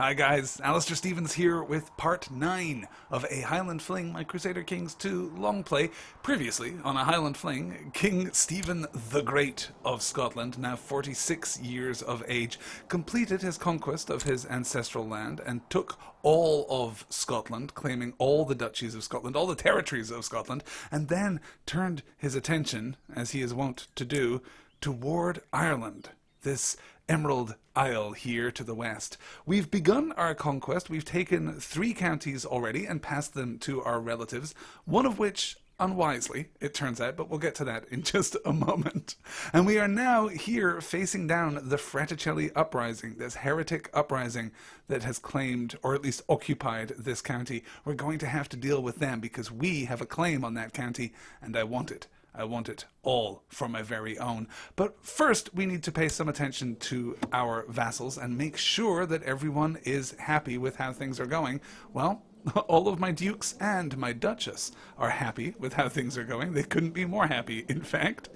Hi guys, Alistair Stevens here with part 9 of a Highland Fling, my Crusader Kings 2 long play. Previously, on a Highland Fling, King Stephen the Great of Scotland, now 46 years of age, completed his conquest of his ancestral land and took all of Scotland, claiming all the duchies of Scotland, all the territories of Scotland, and then turned his attention, as he is wont to do, toward Ireland, this Emerald Isle here to the west. We've begun our conquest. We've taken 3 counties already and passed them to our relatives, one of which unwisely, it turns out, but we'll get to that in just a moment. And we are now here facing down the Fraticelli uprising, this heretic uprising that has claimed, or at least occupied, this county. We're going to have to deal with them because we have a claim on that county, and I want it. I want it all for my very own. But first, we need to pay some attention to our vassals and make sure that everyone is happy with how things are going. Well, all of my dukes and my duchess are happy with how things are going. They couldn't be more happy, in fact.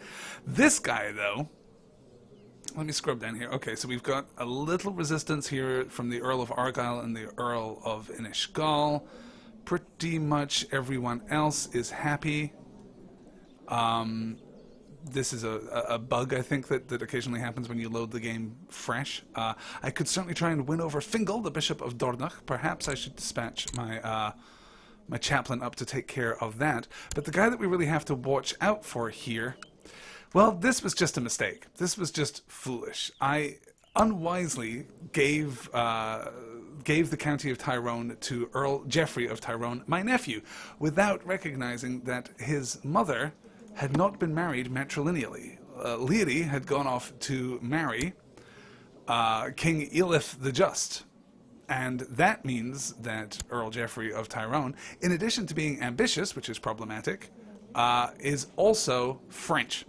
This guy, though, let me scrub down here. Okay, so we've got a little resistance here from the Earl of Argyll and the Earl of Inishgal. Pretty much everyone else is happy. This is a bug, I think, that occasionally happens when you load the game fresh. I could certainly try and win over Fingal, the Bishop of Dornoch. Perhaps I should dispatch my my chaplain up to take care of that. But the guy that we really have to watch out for here, well, this was just a mistake. This was just foolish. I unwisely gave the county of Tyrone to Earl Geoffrey of Tyrone, my nephew, without recognizing that his mother had not been married matrilineally. Leary had gone off to marry King Elith the Just. And that means that Earl Geoffrey of Tyrone, in addition to being ambitious, which is problematic, is also French.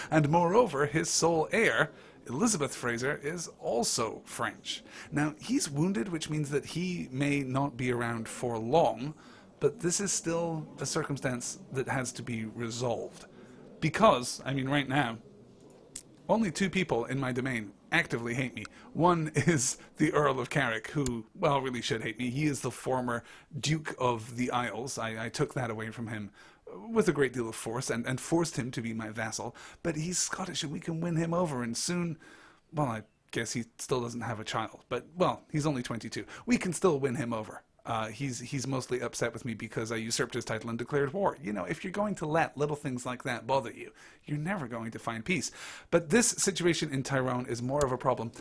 And moreover, his sole heir, Elizabeth Fraser, is also French. Now, he's wounded, which means that he may not be around for long, but this is still a circumstance that has to be resolved. Because, I mean, right now, only 2 people in my domain actively hate me. One is the Earl of Carrick, who, well, really should hate me. He is the former Duke of the Isles. I took that away from him with a great deal of force and forced him to be my vassal. But he's Scottish and we can win him over, and soon, well, I guess he still doesn't have a child. But, well, he's only 22. We can still win him over. He's mostly upset with me because I usurped his title and declared war. You know, if you're going to let little things like that bother you, you're never going to find peace. But this situation in Tyrone is more of a problem.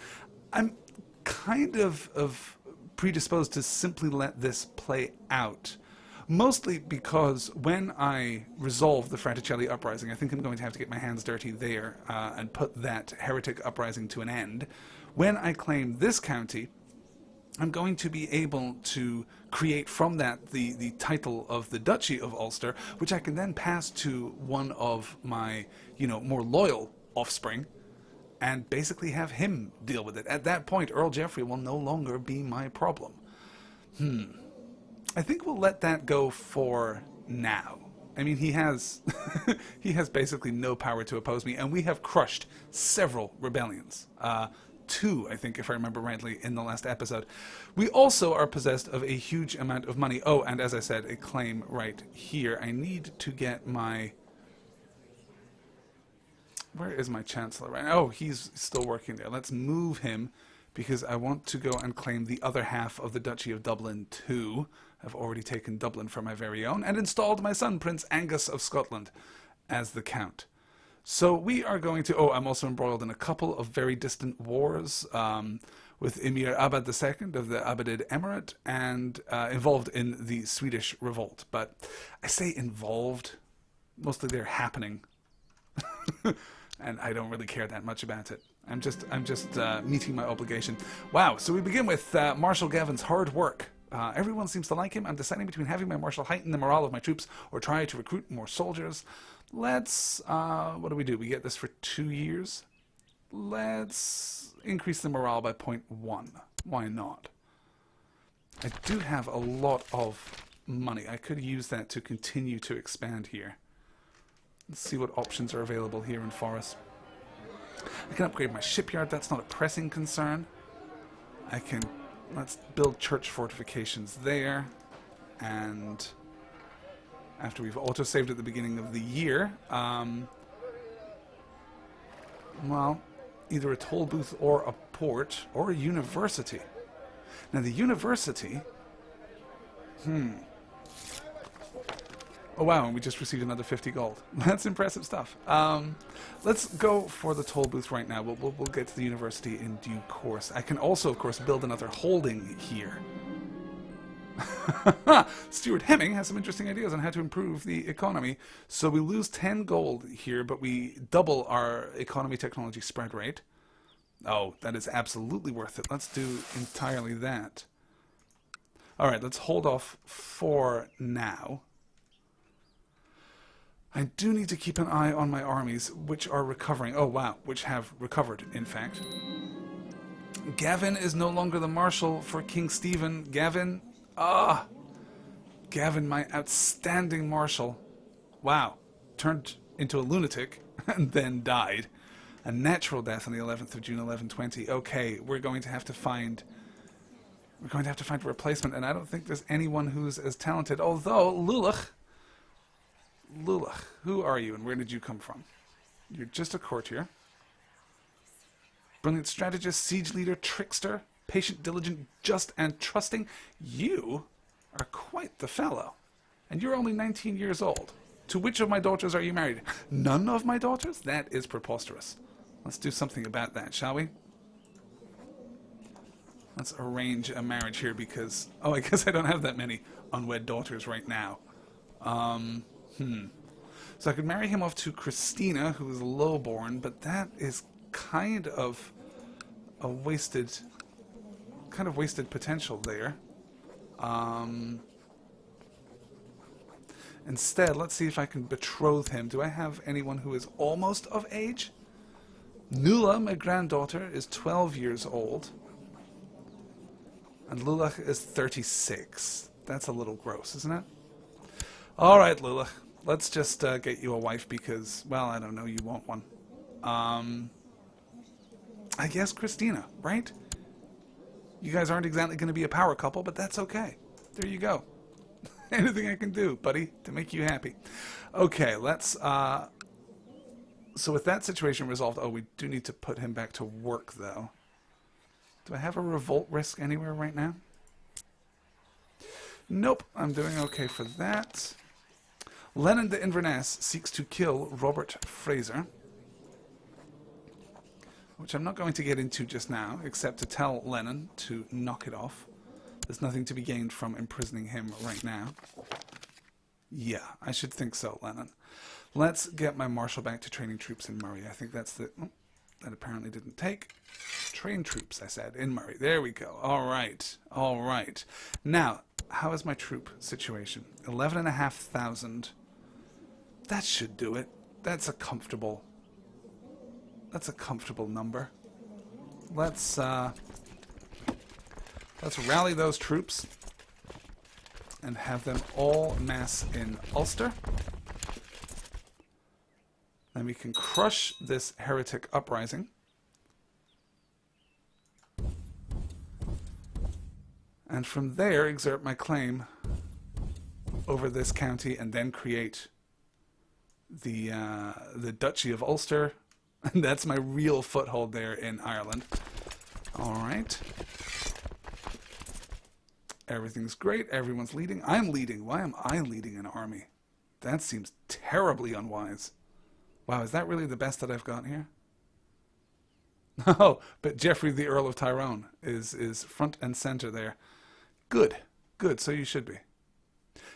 I'm kind of predisposed to simply let this play out. Mostly because when I resolve the Fraticelli uprising, I think I'm going to have to get my hands dirty there and put that heretic uprising to an end. When I claim this county, I'm going to be able to create from that the title of the Duchy of Ulster, which I can then pass to one of my, more loyal offspring, and basically have him deal with it. At that point, Earl Geoffrey will no longer be my problem. I think we'll let that go for now. I mean, he has he has basically no power to oppose me, and we have crushed several rebellions. 2, I think, if I remember rightly, in the last episode. We also are possessed of a huge amount of money. Oh, and as I said, a claim right here. I need to get my... Where is my Chancellor right now? Oh, he's still working there. Let's move him, because I want to go and claim the other half of the Duchy of Dublin too. I've already taken Dublin for my very own, and installed my son, Prince Angus of Scotland, as the Count. So we are going to... Oh, I'm also embroiled in a couple of very distant wars with Emir Abad II of the Abadid Emirate and involved in the Swedish revolt. But I say involved, mostly they're happening. And I don't really care that much about it. I'm just meeting my obligation. Wow, so we begin with Marshal Gavin's hard work. Everyone seems to like him. I'm deciding between having my marshal heighten the morale of my troops or try to recruit more soldiers. Let's, what do? We get this for 2 years. Let's increase the morale by 0.1. Why not? I do have a lot of money. I could use that to continue to expand here. Let's see what options are available here in Forest. I can upgrade my shipyard. That's not a pressing concern. I can Let's build church fortifications there. And after we've auto-saved at the beginning of the year, well, either a toll booth or a port or a university. Now the university... Oh wow, and we just received another 50 gold. That's impressive stuff. Let's go for the toll booth right now. We'll get to the university in due course. I can also, of course, build another holding here. Stuart Hemming has some interesting ideas on how to improve the economy. So we lose 10 gold here, but we double our economy technology spread rate. Oh, that is absolutely worth it. Let's do entirely that. Alright, let's hold off for now. I do need to keep an eye on my armies, which are recovering. Oh, wow, which have recovered, in fact. Gavin is no longer the marshal for King Stephen. Gavin, Gavin, my outstanding marshal. Wow, turned into a lunatic and then died. A natural death on the 11th of June, 1120. Okay, we're going to have to find a replacement, and I don't think there's anyone who's as talented. Although Lulach, who are you and where did you come from? You're just a courtier. Brilliant strategist, siege leader, trickster, patient, diligent, just, and trusting. You are quite the fellow. And you're only 19 years old. To which of my daughters are you married? None of my daughters? That is preposterous. Let's do something about that, shall we? Let's arrange a marriage here because... Oh, I guess I don't have that many unwed daughters right now. So I could marry him off to Christina, who is lowborn, but that is kind of a wasted potential there. Instead, let's see if I can betroth him. Do I have anyone who is almost of age? Nuala, my granddaughter, is 12 years old. And Lulach is 36. That's a little gross, isn't it? Alright, Lulach. Let's just get you a wife because, well, I don't know, you want one. I guess Christina, right? You guys aren't exactly going to be a power couple, but that's okay. There you go. Anything I can do, buddy, to make you happy. Okay, let's... So with that situation resolved... Oh, we do need to put him back to work, though. Do I have a revolt risk anywhere right now? Nope, I'm doing okay for that. Lennon de Inverness seeks to kill Robert Fraser, which I'm not going to get into just now, except to tell Lennon to knock it off. There's nothing to be gained from imprisoning him right now. Yeah, I should think so, Lennon. Let's get my marshal back to training troops in Murray. I think that's the... Oh, that apparently didn't take. Train troops, I said, in Murray. There we go. All right. All right. Now, how is my troop situation? 11,500. That should do it. That's a comfortable number. Let's rally those troops and have them all mass in Ulster. Then we can crush this heretic uprising. And from there exert my claim over this county and then create the Duchy of Ulster. And that's my real foothold there in Ireland. Alright. Everything's great. Everyone's leading. I'm leading. Why am I leading an army? That seems terribly unwise. Wow, is that really the best that I've got here? Oh, but Geoffrey the Earl of Tyrone is front and center there. Good. Good, so you should be.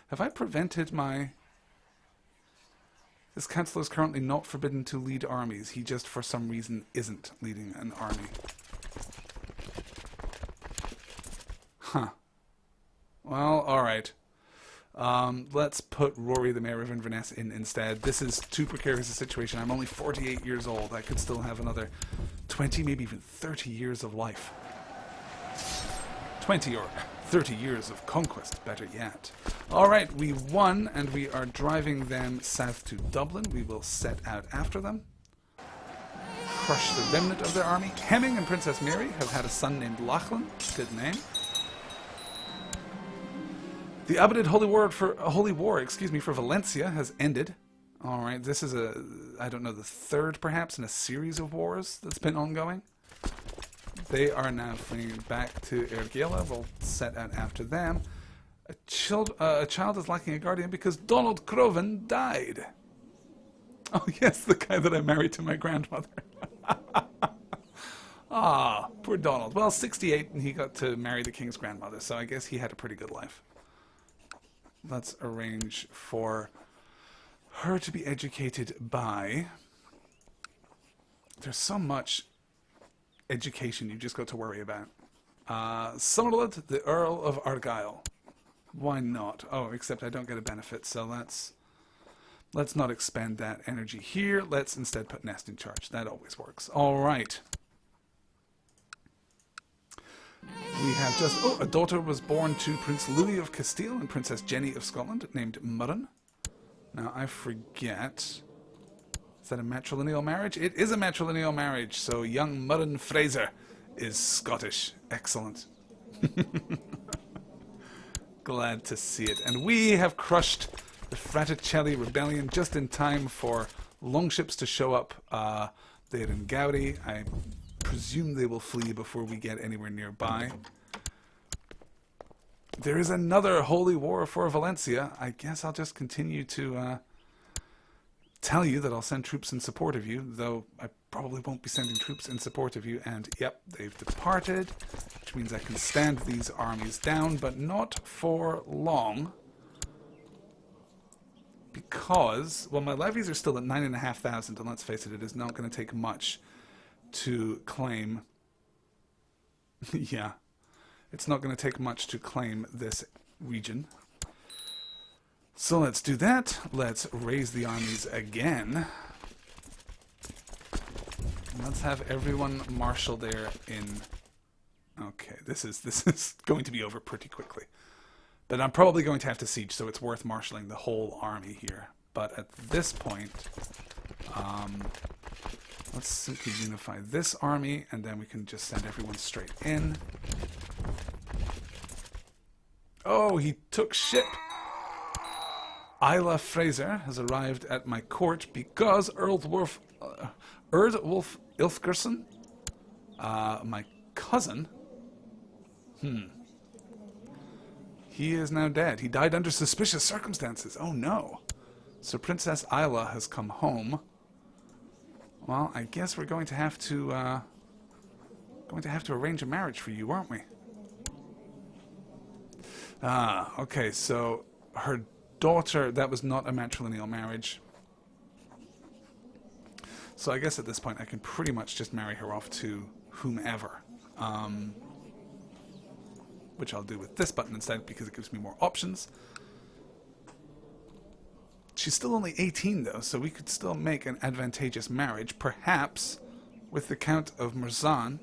Have I prevented my... This councillor is currently not forbidden to lead armies. He just, for some reason, isn't leading an army. Huh. Well, alright. Let's put Rory, the Mayor of Inverness, in instead. This is too precarious a situation. I'm only 48 years old. I could still have another 20, maybe even 30 years of life. 20 or 30 years of conquest, better yet. Alright, we won, and we are driving them south to Dublin. We will set out after them. Crush the remnant of their army. Hemming and Princess Mary have had a son named Lachlan. Good name. The abboted holy war, excuse me, for Valencia has ended. All right, this is I don't know, the third perhaps in a series of wars that's been ongoing. They are now fleeing back to Ergela. We'll set out after them. A child is lacking a guardian because Donald Croven died. Oh yes, the guy that I married to my grandmother. Ah, poor Donald. Well, 68 and he got to marry the king's grandmother, so I guess he had a pretty good life. Let's arrange for her to be educated by... There's so much education you just got to worry about. Somerled, the Earl of Argyll. Why not? Oh, except I don't get a benefit, so let's not expend that energy here. Let's instead put Nest in charge. That always works. All right. We have just... Oh, a daughter was born to Prince Louis of Castile and Princess Jenny of Scotland, named Murren. Now, I forget... Is that a matrilineal marriage? It is a matrilineal marriage, so young Murren Fraser is Scottish. Excellent. Glad to see it. And we have crushed the Fraticelli rebellion just in time for longships to show up there in Gaudi. I presume they will flee before we get anywhere nearby. There is another holy war for Valencia. I guess I'll just continue to tell you that I'll send troops in support of you, though I probably won't be sending troops in support of you. And yep, they've departed, which means I can stand these armies down, but not for long. Because, well, my levies are still at 9,500, and let's face it, it is not going to take much to claim... yeah, it's not going to take much to claim this region. So let's do that. Let's raise the armies again. Let's have everyone marshal there in... Okay, this is going to be over pretty quickly. But I'm probably going to have to siege, so it's worth marshalling the whole army here. But at this point, let's simply unify this army, and then we can just send everyone straight in. Oh, he took ship! Isla Fraser has arrived at my court because Erdwulf Ilfgerson, my cousin, he is now dead. He died under suspicious circumstances. Oh no. So Princess Isla has come home. Well, I guess we're going to have to arrange a marriage for you, aren't we? Okay, so her daughter, that was not a matrilineal marriage. So I guess at this point I can pretty much just marry her off to whomever. Which I'll do with this button instead because it gives me more options. She's still only 18 though, so we could still make an advantageous marriage, perhaps with the Count of Merzan,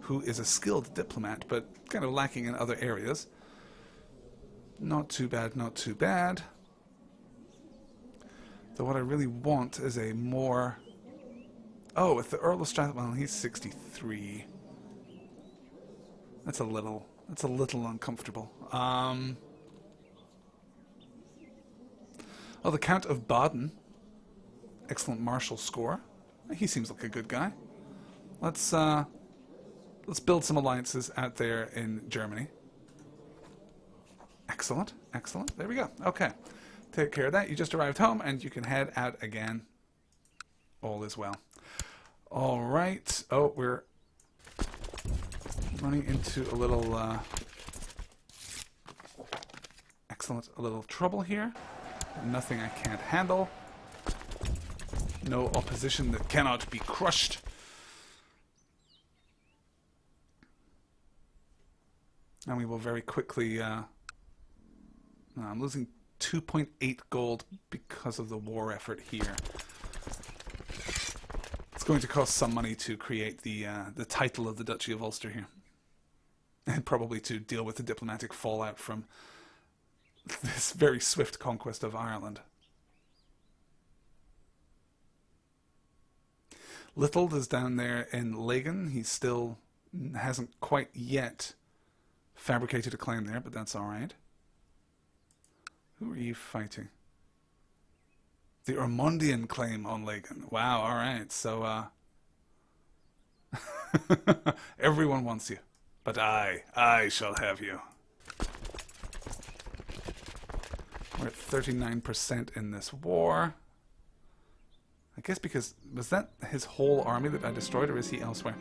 who is a skilled diplomat, but kind of lacking in other areas. Not too bad, not too bad. Though what I really want is a more... Oh, with the Earl of Strathmore, well, he's 63. That's a little uncomfortable. Oh, the Count of Baden. Excellent martial score. He seems like a good guy. Let's build some alliances out there in Germany. Excellent, excellent. There we go. Okay. Take care of that. You just arrived home and you can head out again. All is well. All right. Oh, we're running into a little excellent, a little trouble here. Nothing I can't handle. No opposition that cannot be crushed. And we will very quickly I'm losing 2.8 gold because of the war effort here. It's going to cost some money to create the title of the Duchy of Ulster here. And probably to deal with the diplomatic fallout from this very swift conquest of Ireland. Littled is down there in Lagan. He still hasn't quite yet fabricated a claim there, but that's alright. Who are you fighting? The Ormondian claim on Lagan. Wow, alright. So, everyone wants you. But I shall have you. We're at 39% in this war. I guess because, was that his whole army that I destroyed, or is he elsewhere?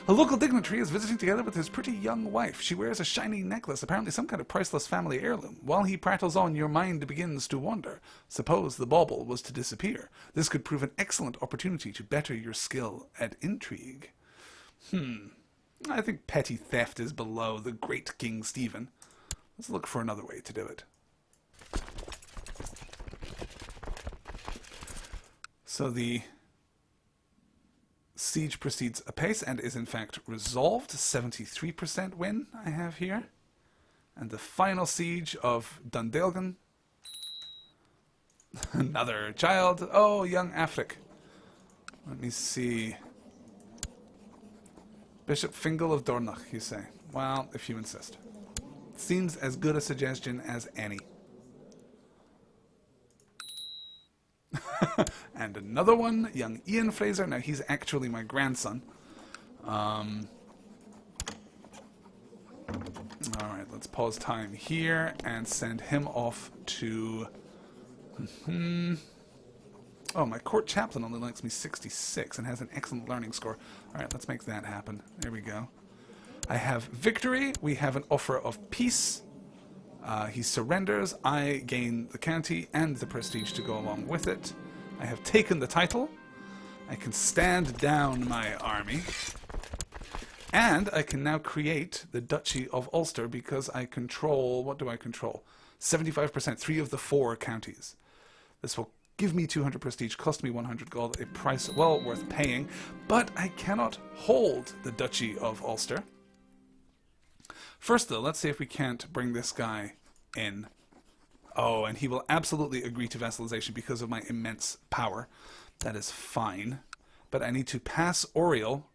A local dignitary is visiting together with his pretty young wife. She wears a shiny necklace, apparently some kind of priceless family heirloom. While he prattles on, your mind begins to wander. Suppose the bauble was to disappear. This could prove an excellent opportunity to better your skill at intrigue. I think petty theft is below the great King Stephen. Let's look for another way to do it. So the siege proceeds apace and is in fact resolved. 73% win I have here. And the final siege of Dundalgan. Another child. Oh, young Afric. Let me see. Bishop Fingal of Dornach, you say. Well, if you insist. Seems as good a suggestion as any. And another one, young Ian Fraser. Now, he's actually my grandson. Alright, let's pause time here and send him off to... Oh, my court chaplain only likes me 66 and has an excellent learning score. Alright, let's make that happen. There we go. I have victory. We have an offer of peace. He surrenders. I gain the county and the prestige to go along with it. I have taken the title. I can stand down my army. And I can now create the Duchy of Ulster because I control... What do I control? 75%, 3 of the 4 counties. This will give me 200 prestige, cost me 100 gold, a price well worth paying. But I cannot hold the Duchy of Ulster. First, though, let's see if we can't bring this guy in. Oh, and he will absolutely agree to vassalization because of my immense power. That is fine. But I need to pass Oriel.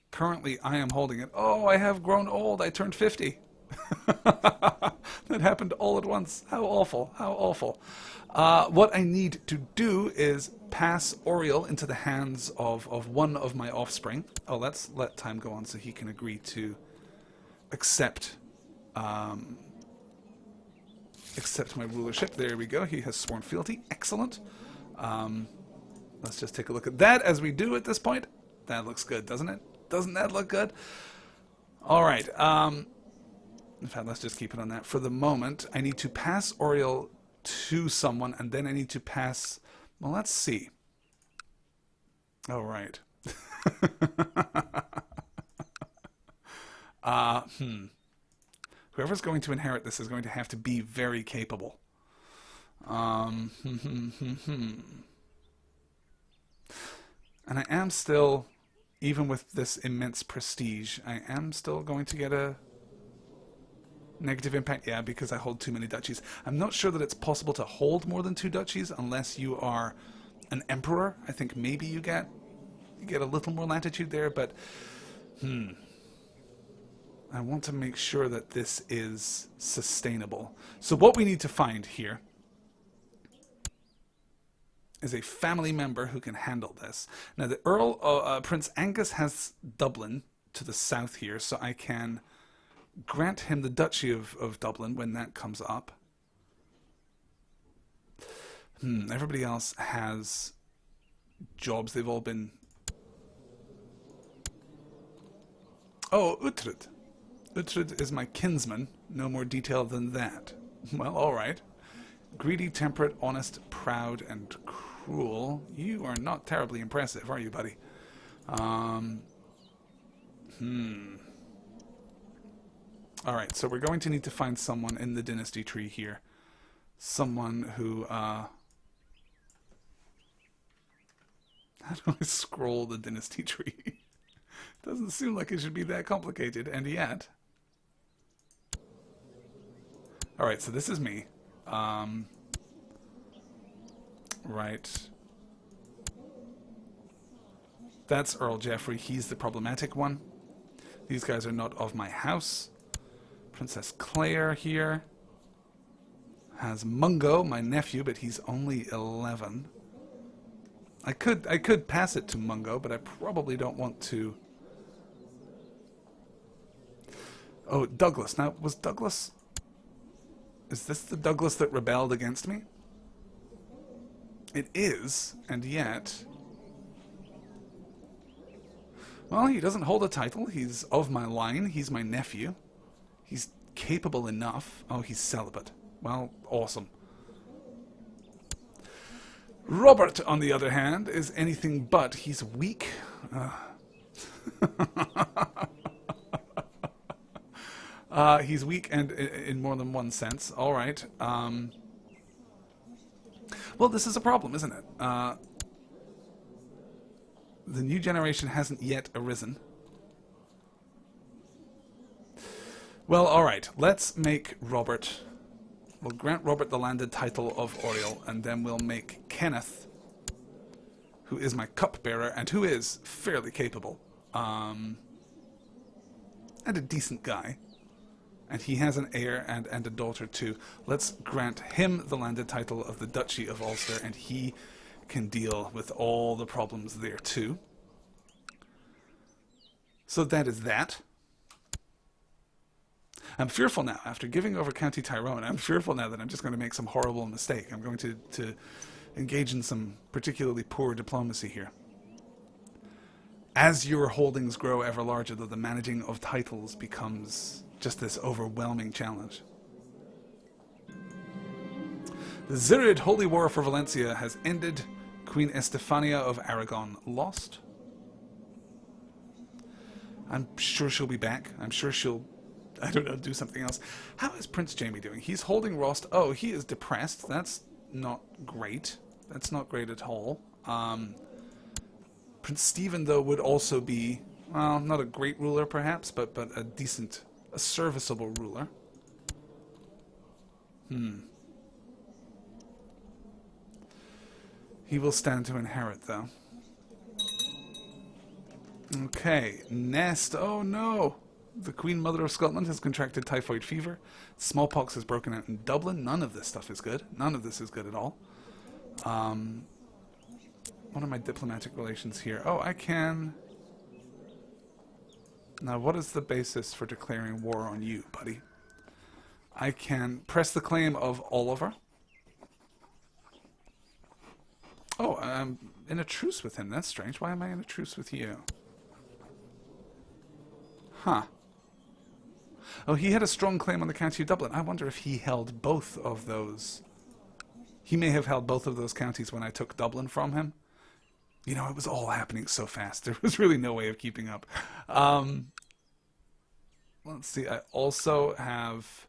Currently, I am holding it. Oh, I have grown old. I turned 50. That happened all at once. How awful. How awful. What I need to do is pass Oriel into the hands of one of my offspring. Oh, let's let time go on so he can agree to accept accept my rulership. There we go. He has sworn fealty. Excellent. Let's just take a look at that as we do at this point. That looks good, doesn't it? Doesn't that look good? All right. In fact, let's just keep it on that. For the moment, I need to pass Oriel to someone, and then I need to pass... Well, let's see. All right. Whoever's going to inherit this is going to have to be very capable. And I am still, even with this immense prestige, I am still going to get a negative impact. Yeah, because I hold too many duchies. I'm not sure that it's possible to hold more than 2 duchies unless you are an emperor. I think maybe you get a little more latitude there, but I want to make sure that this is sustainable. So what we need to find here is a family member who can handle this. Now, the Prince Angus has Dublin to the south here, so I can grant him the Duchy of Dublin when that comes up. Everybody else has jobs. They've all been... Oh, Uhtred. Uhtred is my kinsman. No more detail than that. Well, all right. Greedy, temperate, honest, proud, and cruel. You are not terribly impressive, are you, buddy? All right, so we're going to need to find someone in the dynasty tree here. Someone who... How do I scroll the dynasty tree? Doesn't seem like it should be that complicated, and yet... Alright, so this is me. Right. That's Earl Geoffrey. He's the problematic one. These guys are not of my house. Princess Claire here. has Mungo, my nephew, but he's only 11. I could pass it to Mungo, but I probably don't want to. Oh, Douglas. Now, was Douglas... Is this the Douglas that rebelled against me? It is, and yet... Well, he doesn't hold a title. He's of my line. He's my nephew. He's capable enough. Oh, he's celibate. Well, awesome. Robert, on the other hand, is anything but. He's weak. He's weak, and in more than one sense. All right. Well, this is a problem, isn't it? The new generation hasn't yet arisen. Well, all right. Let's make Robert... We'll grant Robert the landed title of Oriel, and then we'll make Kenneth, who is my cupbearer, and who is fairly capable, and a decent guy. And he has an heir and a daughter too. Let's grant him the landed title of the Duchy of Ulster, and he can deal with all the problems there too. So that is that. I'm fearful now, after giving over County Tyrone, I'm fearful now that I'm just going to make some horrible mistake. I'm going to engage in some particularly poor diplomacy here. As your holdings grow ever larger, though, the managing of titles becomes just this overwhelming challenge. The Zirid Holy War for Valencia has ended. Queen Estefania of Aragon lost. I'm sure she'll be back. I'm sure she'll, I don't know, do something else. How is Prince Jamie doing? He's holding Rost. Oh, he is depressed. That's not great. That's not great at all. Prince Stephen, though, would also be, well, not a great ruler, perhaps, but a decent, a serviceable ruler. He will stand to inherit, though. Okay, Nest. Oh, no. The Queen Mother of Scotland has contracted typhoid fever. Smallpox has broken out in Dublin. None of this stuff is good. None of this is good at all. What are my diplomatic relations here? Oh, I can... Now, what is the basis for declaring war on you, buddy? I can press the claim of Oliver. Oh, I'm in a truce with him. That's strange. Why am I in a truce with you? Huh. Oh, he had a strong claim on the County of Dublin. I wonder if he held both of those. He may have held both of those counties when I took Dublin from him. You know, it was all happening so fast. There was really no way of keeping up. Let's see. I also have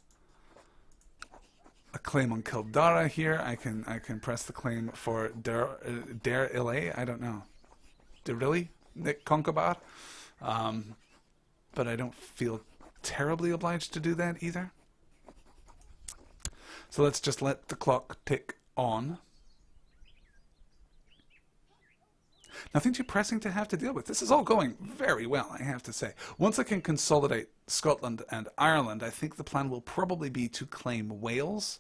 a claim on Kildare here. I can press the claim for Der Ile. I don't know. Derilli? Nick Concobar? But I don't feel terribly obliged to do that either. So let's just let the clock tick on. Nothing too pressing to have to deal with. This is all going very well, I have to say. Once I can consolidate Scotland and Ireland, I think the plan will probably be to claim Wales,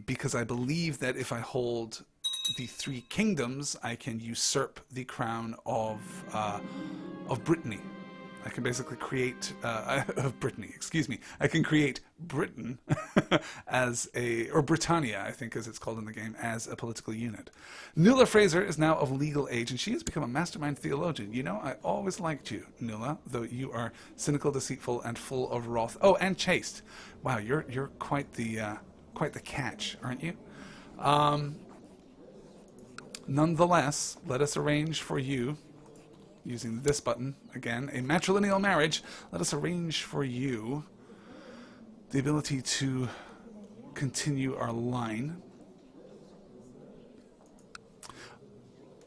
because I believe that if I hold the three kingdoms, I can usurp the crown of Brittany. I can basically create of Brittany. Excuse me. I can create Britain as a, or Britannia, I think, as it's called in the game, as a political unit. Nuala Fraser is now of legal age, and she has become a mastermind theologian. You know, I always liked you, Nuala, though you are cynical, deceitful, and full of wrath. Oh, and chaste. Wow, you're quite the catch, aren't you? Nonetheless, let us arrange for you, using this button, again, a matrilineal marriage. Let us arrange for you the ability to continue our line.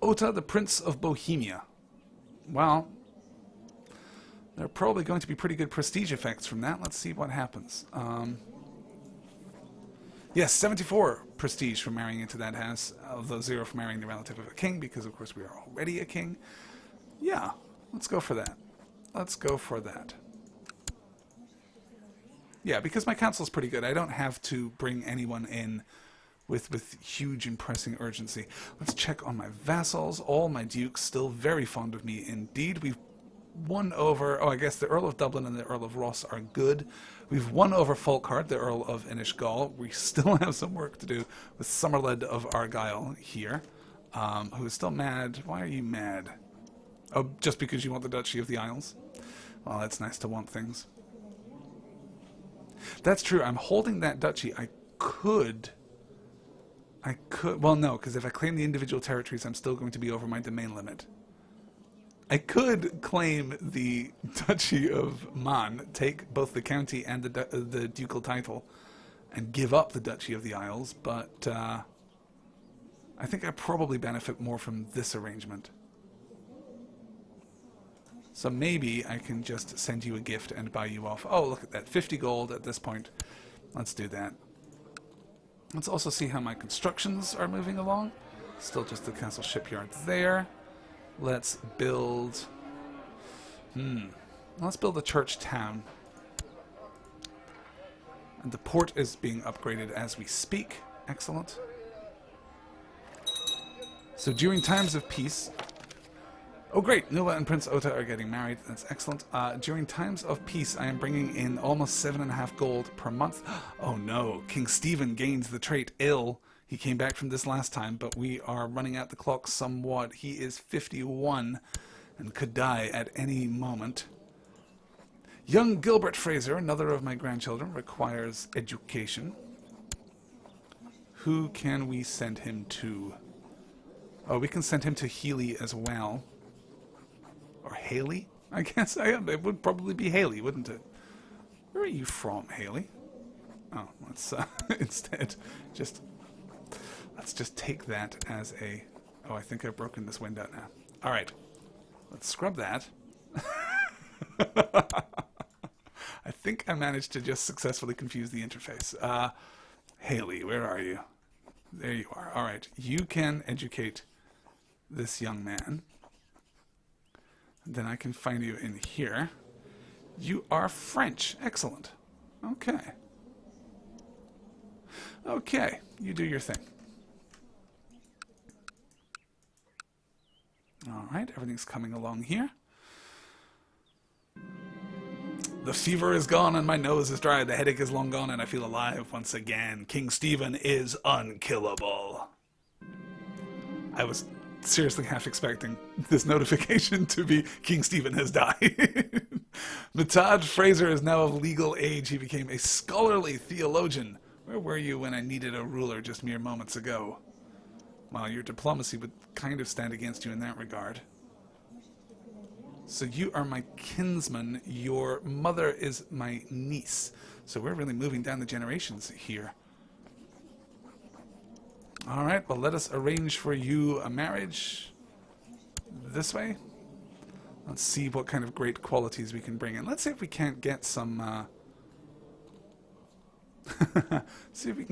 Ota, the Prince of Bohemia. Well, there are probably going to be pretty good prestige effects from that. Let's see what happens. Yes, 74 prestige from marrying into that house, although 0 for marrying the relative of a king, because of course we are already a king. Yeah, let's go for that. Let's go for that. Yeah, because my council's pretty good. I don't have to bring anyone in with huge and pressing urgency. Let's check on my vassals. All my dukes still very fond of me indeed. We've won over... Oh, I guess the Earl of Dublin and the Earl of Ross are good. We've won over Falkard, the Earl of Inishgal. We still have some work to do with Somerled of Argyll here, who is still mad. Why are you mad? Oh, just because you want the Duchy of the Isles? Well, that's nice to want things. That's true. I'm holding that duchy. I could... Well, no, because if I claim the individual territories, I'm still going to be over my domain limit. I could claim the Duchy of Man, take both the county and the ducal title, and give up the Duchy of the Isles, but I think I probably benefit more from this arrangement. So maybe I can just send you a gift and buy you off. Oh, look at that. 50 gold at this point. Let's do that. Let's also see how my constructions are moving along. Still just the castle shipyard there. Let's build... Let's build a church town. And the port is being upgraded as we speak. Excellent. So during times of peace... Oh great, Nuala and Prince Ota are getting married. That's excellent. During times of peace, I am bringing in almost 7.5 gold per month. Oh no, King Stephen gains the trait ill. He came back from this last time, but we are running out the clock somewhat. He is 51 and could die at any moment. Young Gilbert Fraser, another of my grandchildren, requires education. Who can we send him to? Oh, we can send him to Healy as well. Or Haley, I guess. It would probably be Haley, wouldn't it? Where are you from, Haley? Oh, let's instead just... Let's just take that as a... Oh, I think I've broken this window now. All right. Let's scrub that. I think I managed to just successfully confuse the interface. Haley, where are you? There you are. All right. You can educate this young man. Then I can find you in here. You are French. Excellent. Okay. Okay. You do your thing. All right. Everything's coming along here. The fever is gone and my nose is dry. The headache is long gone and I feel alive once again. King Stephen is unkillable. I was seriously half expecting this notification to be King Stephen has died. Matad Fraser is now of legal age. He became a scholarly theologian. Where were you when I needed a ruler just mere moments ago? Well, your diplomacy would kind of stand against you in that regard. So you are my kinsman. Your mother is my niece. So we're really moving down the generations here. All right, well, let us arrange for you a marriage this way. Let's see what kind of great qualities we can bring in. Let's see if we can't get some... see if we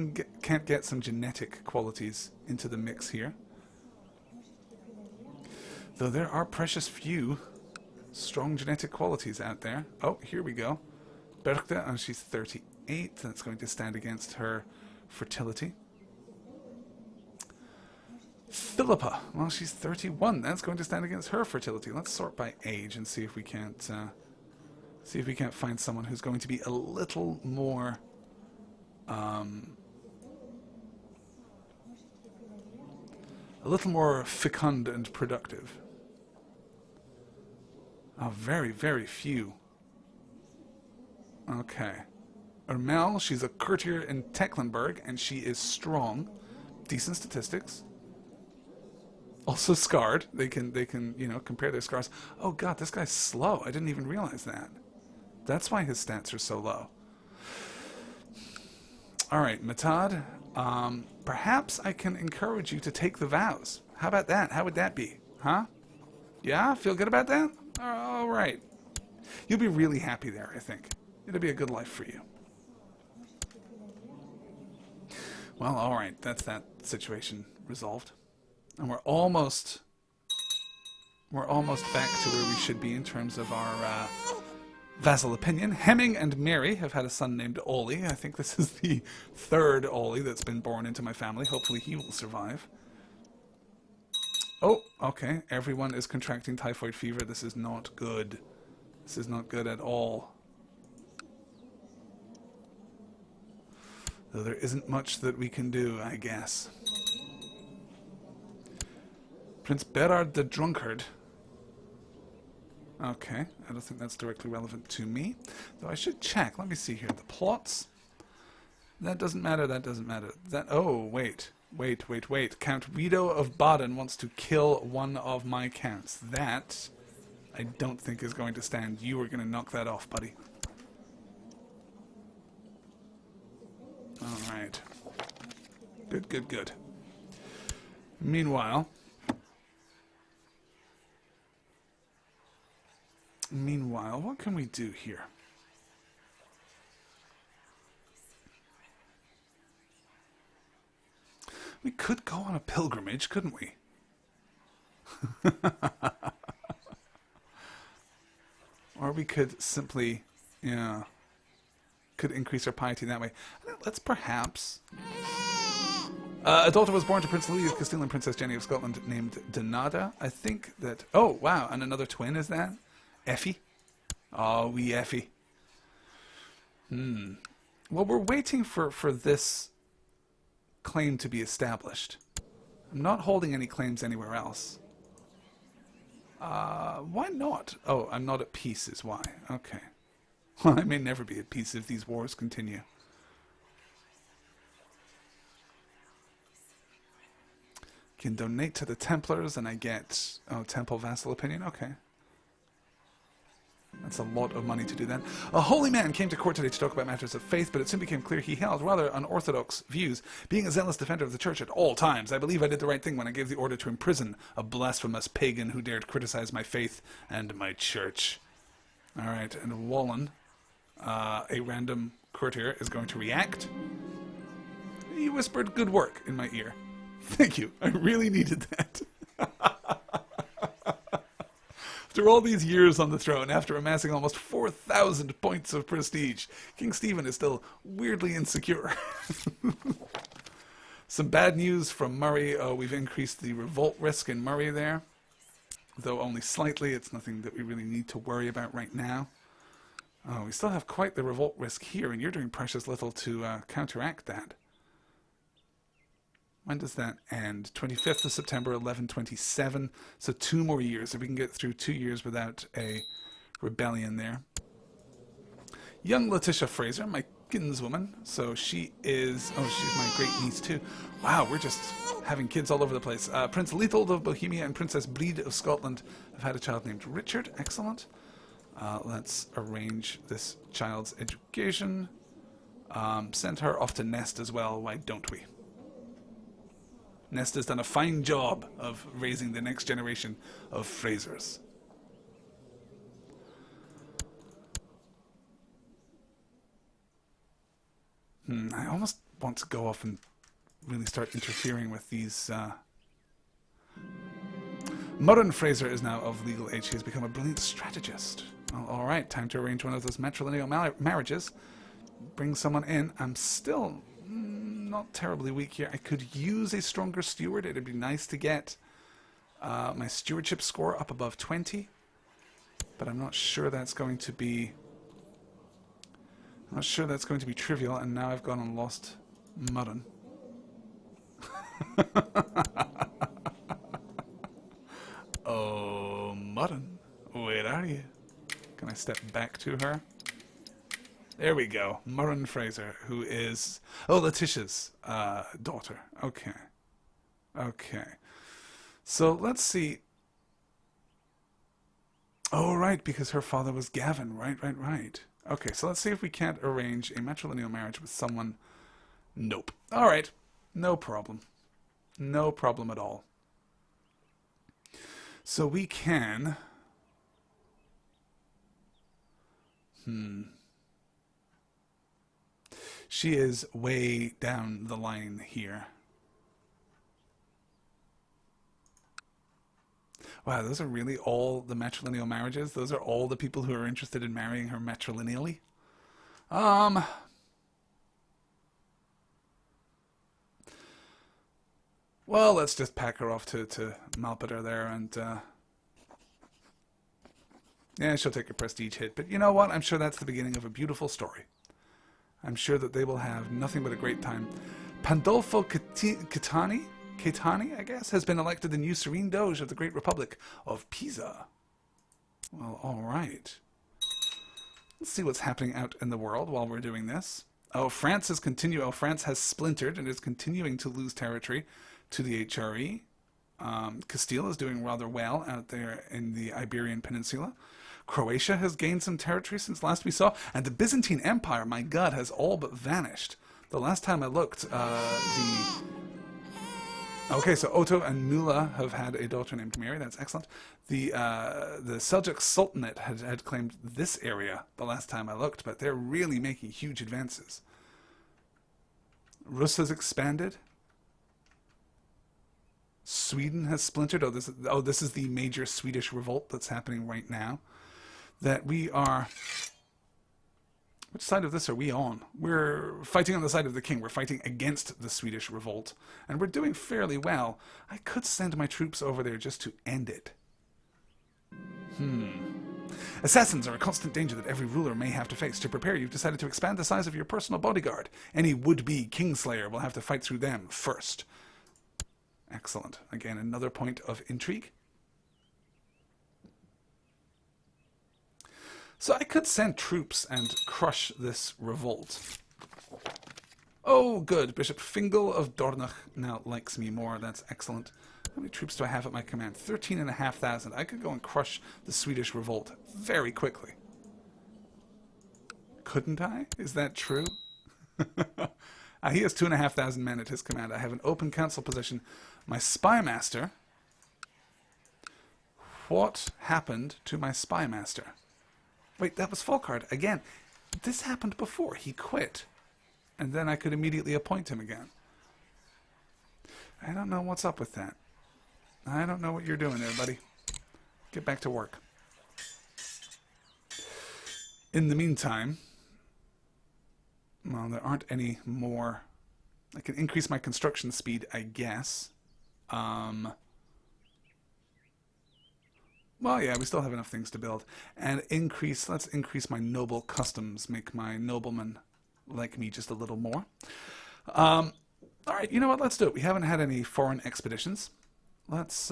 can't get some genetic qualities into the mix here. Though there are precious few strong genetic qualities out there. Oh, here we go. Bertha, and she's 38. That's going to stand against her fertility. Philippa, well, she's 31. That's going to stand against her fertility. Let's sort by age and see if we can't find someone who's going to be a little more fecund and productive. Oh, very, very few. Okay. Ermel, she's a courtier in Tecklenburg, and she is strong. Decent statistics. Also scarred. They can, you know, compare their scars. Oh god, this guy's slow. I didn't even realize that. That's why his stats are so low. Alright, Matad. Perhaps I can encourage you to take the vows. How about that? How would that be? Huh? Yeah? Feel good about that? Alright. You'll be really happy there, I think. It'll be a good life for you. Well, alright. That's that situation resolved. And we're almost back to where we should be in terms of our Vassal opinion. Hemming and Mary have had a son named Ollie. I think this is the third Ollie that's been born into my family. Hopefully he will survive. Oh, okay. Everyone is contracting typhoid fever. This is not good. This is not good at all. Though there isn't much that we can do, I guess. Prince Berard the Drunkard. Okay, I don't think that's directly relevant to me. Though I should check. Let me see here. The plots. That doesn't matter, that doesn't matter. That, oh, wait. Wait. Count Rido of Baden wants to kill one of my counts. That, I don't think is going to stand. You are going to knock that off, buddy. Alright. Good. Meanwhile, what can we do here? We could go on a pilgrimage, couldn't we? Or we could simply, could increase our piety that way. Let's perhaps... a daughter was born to Prince Louis of Castile and Princess Jenny of Scotland named Donada. I think that... Oh, wow, and another twin, is that? Effie? Oh, wee Effie. Well, we're waiting for this claim to be established. I'm not holding any claims anywhere else. Why not? Oh, I'm not at peace is why. Okay. Well, I may never be at peace if these wars continue. Can donate to the Templars and I get... Oh, Temple Vassal Opinion? Okay. That's a lot of money to do then. A holy man came to court today to talk about matters of faith, but it soon became clear he held rather unorthodox views. Being a zealous defender of the church at all times, I believe I did the right thing when I gave the order to imprison a blasphemous pagan who dared criticize my faith and my church. Alright, and Wallen, a random courtier, is going to react. He whispered good work in my ear. Thank you. I really needed that. After all these years on the throne, after amassing almost 4,000 points of prestige, King Stephen is still weirdly insecure. Some bad news from Murray. We've increased the revolt risk in Murray there. Though only slightly. It's nothing that we really need to worry about right now. We still have quite the revolt risk here, and you're doing precious little to counteract that. When does that end? 25th of September, 1127. So 2 more years. If we can get through 2 years without a rebellion there. Young Letitia Fraser, my kinswoman. So she is... Oh, she's my great niece too. Wow, we're just having kids all over the place. Prince Leithold of Bohemia and Princess Brede of Scotland have had a child named Richard. Excellent. Let's arrange this child's education. Send her off to Nest as well. Why don't we? Nest has done a fine job of raising the next generation of Frasers. I almost want to go off and really start interfering with these... Murren Fraser is now of legal age. He has become a brilliant strategist. Well, alright, time to arrange one of those matrilineal marriages. Bring someone in. I'm still... not terribly weak here. I could use a stronger steward. It'd be nice to get my stewardship score up above 20, but I'm not sure that's going to be... I'm not sure that's going to be trivial, and now I've gone and lost Murren. Oh, Murren, where are you? Can I step back to her? There we go. Murren Fraser, who is... Oh, Letitia's daughter. Okay. Okay. So, let's see. Oh, right, because her father was Gavin. Right. Okay, so let's see if we can't arrange a matrilineal marriage with someone... Nope. Alright. No problem. No problem at all. So we can... She is way down the line here. Wow, those are really all the matrilineal marriages? Those are all the people who are interested in marrying her matrilineally? Um, well, let's just pack her off to Malpeter there and, yeah, she'll take a prestige hit. But you know what? I'm sure that's the beginning of a beautiful story. I'm sure that they will have nothing but a great time. Pandolfo Caetani, I guess, has been elected the new Serene Doge of the Great Republic of Pisa. Well, all right. Let's see what's happening out in the world while we're doing this. Oh, France has splintered and is continuing to lose territory to the HRE. Castile is doing rather well out there in the Iberian Peninsula. Croatia has gained some territory since last we saw. And the Byzantine Empire, my God, has all but vanished. The last time I looked, Okay, so Otto and Nuala have had a daughter named Mary. That's excellent. The Seljuk Sultanate had claimed this area the last time I looked, but they're really making huge advances. Rus has expanded. Sweden has splintered. This is the major Swedish revolt that's happening right now. That we are... Which side of this are we on? We're fighting on the side of the king. We're fighting against the Swedish revolt. And we're doing fairly well. I could send my troops over there just to end it. Assassins are a constant danger that every ruler may have to face. To prepare, you've decided to expand the size of your personal bodyguard. Any would-be kingslayer will have to fight through them first. Excellent. Again, another point of intrigue. So I could send troops and crush this revolt. Oh, good. Bishop Fingal of Dornach now likes me more. That's excellent. How many troops do I have at my command? 13,500. I could go and crush the Swedish revolt very quickly. Couldn't I? Is that true? He has 2,500 men at his command. I have an open council position. My spymaster. What happened to my spymaster? Wait, that was Falkard. Again, this happened before. He quit. And then I could immediately appoint him again. I don't know what's up with that. I don't know what you're doing there, buddy. Get back to work. In the meantime, well, there aren't any more. I can increase my construction speed, I guess. Well, yeah, we still have enough things to build. And let's increase my noble customs, make my noblemen like me just a little more. All right, you know what? Let's do it. We haven't had any foreign expeditions. Let's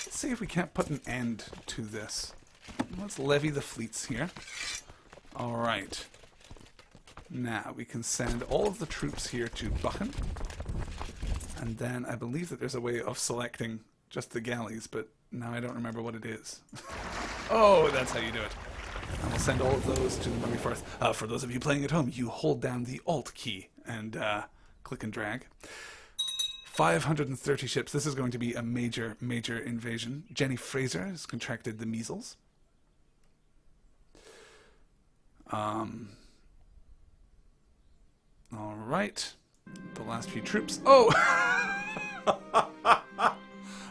see if we can't put an end to this. Let's levy the fleets here. All right. Now, we can send all of the troops here to Buchan. And then I believe that there's a way of selecting just the galleys, but now I don't remember what it is. Oh, that's how you do it. And we'll send all of those to the Mummy Firth. For those of you playing at home, you hold down the Alt key and click and drag. 530 ships. This is going to be a major, major invasion. Jenny Fraser has contracted the measles. All right. The last few troops. Oh!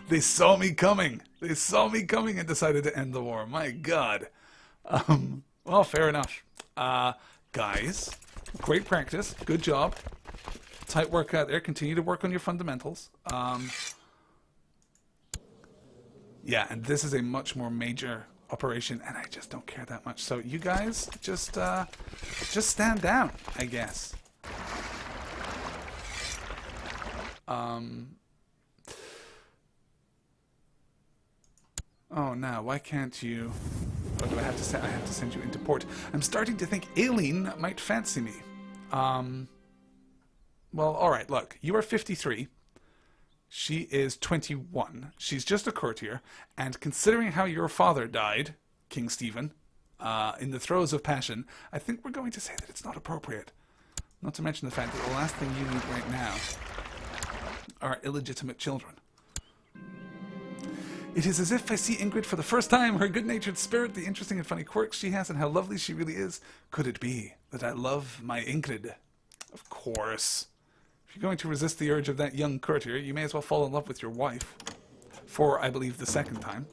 They saw me coming. They saw me coming and decided to end the war. My God. Well, fair enough. Guys, great practice. Good job. Tight work out there. Continue to work on your fundamentals. Yeah, and this is a much more major operation, and I just don't care that much. So you guys just stand down, I guess. Oh, now, why can't you... Oh, do I have to send you into port? I'm starting to think Aileen might fancy me. Well, alright, look. You are 53. She is 21. She's just a courtier. And considering how your father died, King Stephen, in the throes of passion, I think we're going to say that it's not appropriate. Not to mention the fact that the last thing you need right now are illegitimate children. It is as if I see Ingrid for the first time, her good-natured spirit, the interesting and funny quirks she has, and how lovely she really is. Could it be that I love my Ingrid? Of course. you're going to resist the urge of that young courtier, you may as well fall in love with your wife. For, I believe, the second time.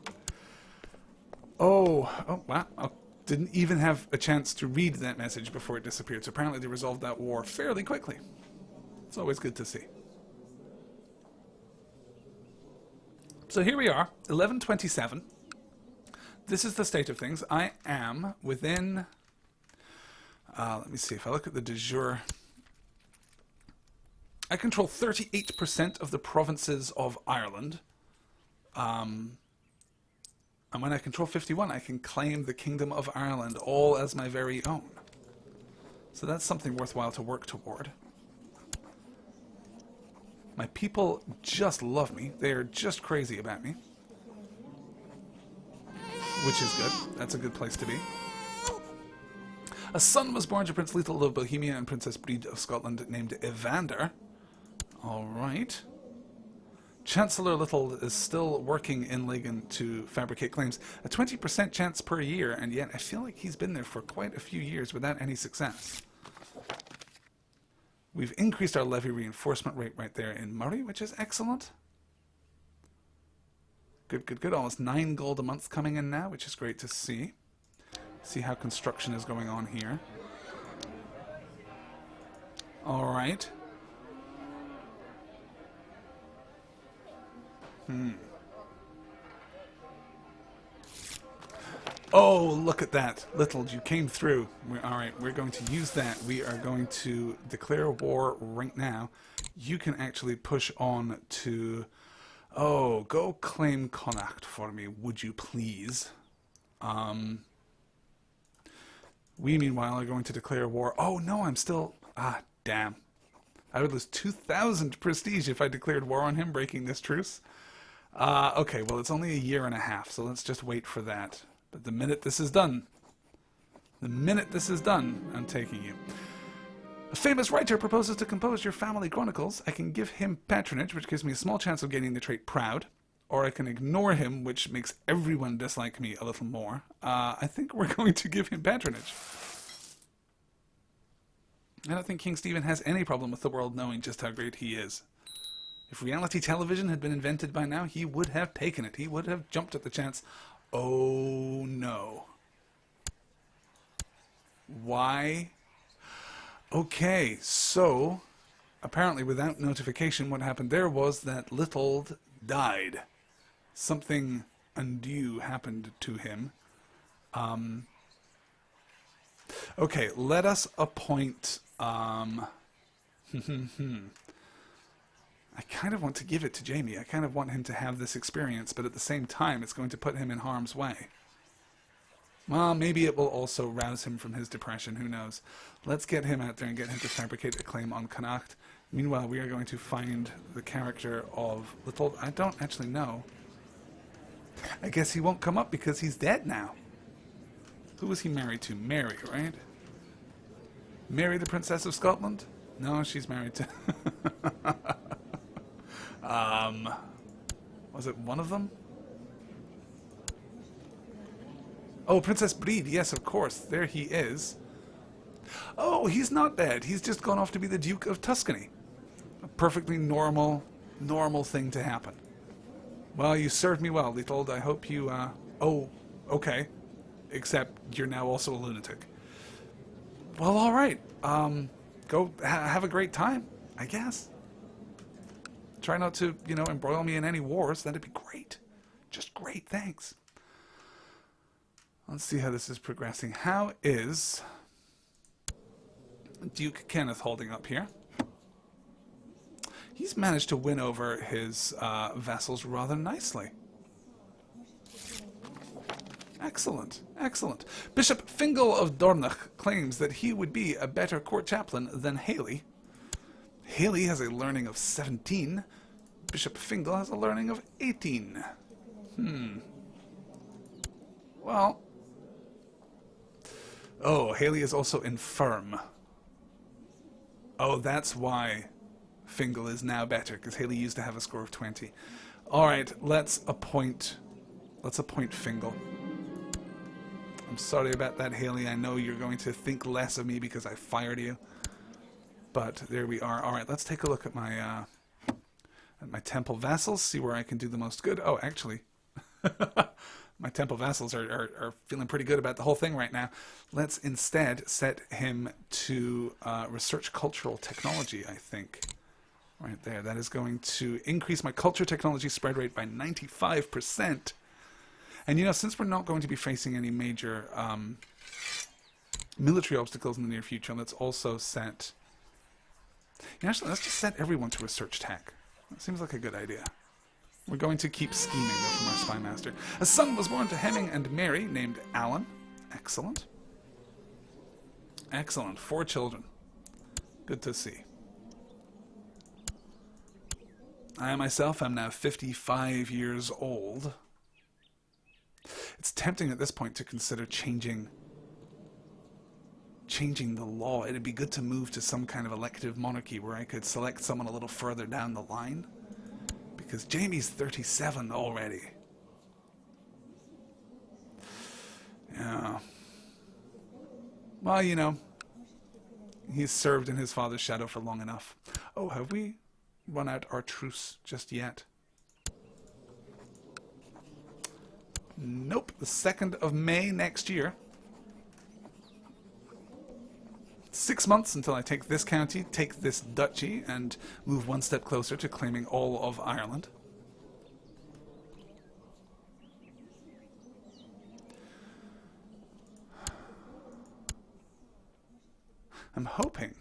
Oh, wow. I didn't even have a chance to read that message before it disappeared. So apparently they resolved that war fairly quickly. It's always good to see. So here we are, 11:27. This is the state of things. I am within... let me see, if I look at the de jure... I control 38% of the provinces of Ireland. And when I control 51, I can claim the Kingdom of Ireland all as my very own. So that's something worthwhile to work toward. My people just love me. They are just crazy about me. Which is good. That's a good place to be. A son was born to Prince Lethal of Bohemia and Princess Brede of Scotland named Evander. Alright. Chancellor Little is still working in Lagan to fabricate claims. A 20% chance per year, and yet I feel like he's been there for quite a few years without any success. We've increased our levy reinforcement rate right there in Murray, which is excellent. Good, good, good. Almost 9 gold a month coming in now, which is great to see. See how construction is going on here. Alright. Oh, look at that. Little, you came through. Alright, we're going to use that. We are going to declare war right now. You can actually push on to... Oh, go claim Connacht for me, would you please? We, meanwhile, are going to declare war. Oh, no, I'm still... Ah, damn. I would lose 2,000 prestige if I declared war on him, breaking this truce. Okay, well, it's only a year and a half, so let's just wait for that. But the minute this is done, I'm taking you. A famous writer proposes to compose your family chronicles. I can give him patronage, which gives me a small chance of gaining the trait proud, or I can ignore him, which makes everyone dislike me a little more. I think we're going to give him patronage. I don't think King Stephen has any problem with the world knowing just how great he is. If reality television had been invented by now, he would have taken it. He would have jumped at the chance. Oh, no. Why? Okay, so apparently without notification, what happened there was that Littled died. Something undue happened to him. Okay, let us appoint... I kind of want to give it to Jamie. I kind of want him to have this experience, but at the same time, it's going to put him in harm's way. Well, maybe it will also rouse him from his depression. Who knows? Let's get him out there and get him to fabricate a claim on Connacht. Meanwhile, we are going to find the character of Little... I don't actually know. I guess he won't come up because he's dead now. Who was he married to? Mary, right? Mary, the Princess of Scotland? No, she's married to... was it one of them? Oh, Princess Brede, yes, of course. There he is. Oh, he's not dead. He's just gone off to be the Duke of Tuscany. A perfectly normal thing to happen. Well, you served me well, Leopold. I hope you, Oh, okay. Except you're now also a lunatic. Well, alright. Go have a great time, I guess. Try not to, you know, embroil me in any wars. That'd be great. Just great, thanks. Let's see how this is progressing. How is Duke Kenneth holding up here? He's managed to win over his vassals rather nicely. Excellent, excellent. Bishop Fingal of Dornach claims that he would be a better court chaplain than Haley. Haley has a learning of 17. Bishop Fingal has a learning of 18. Well... Oh, Haley is also infirm. Oh, that's why Fingal is now better, because Haley used to have a score of 20. Alright, let's appoint Fingal. I'm sorry about that, Haley. I know you're going to think less of me because I fired you. But there we are. All right, let's take a look at my temple vassals, see where I can do the most good. Oh, actually, my temple vassals are feeling pretty good about the whole thing right now. Let's instead set him to research cultural technology, I think. Right there. That is going to increase my culture technology spread rate by 95%. And, you know, since we're not going to be facing any major military obstacles in the near future, let's also set... Yeah, actually, let's just set everyone to research tech. That seems like a good idea. We're going to keep scheming, though, from our spy master. A son was born to Hemming and Mary, named Alan. Excellent. Excellent. 4 children. Good to see. I myself am now 55 years old. It's tempting at this point to consider changing the law. It'd be good to move to some kind of elective monarchy where I could select someone a little further down the line. Because Jamie's 37 already. Yeah. Well, you know, he's served in his father's shadow for long enough. Oh, have we run out our truce just yet? Nope. The 2nd of May next year. 6 months until I take this county, take this duchy, and move one step closer to claiming all of Ireland. I'm hoping.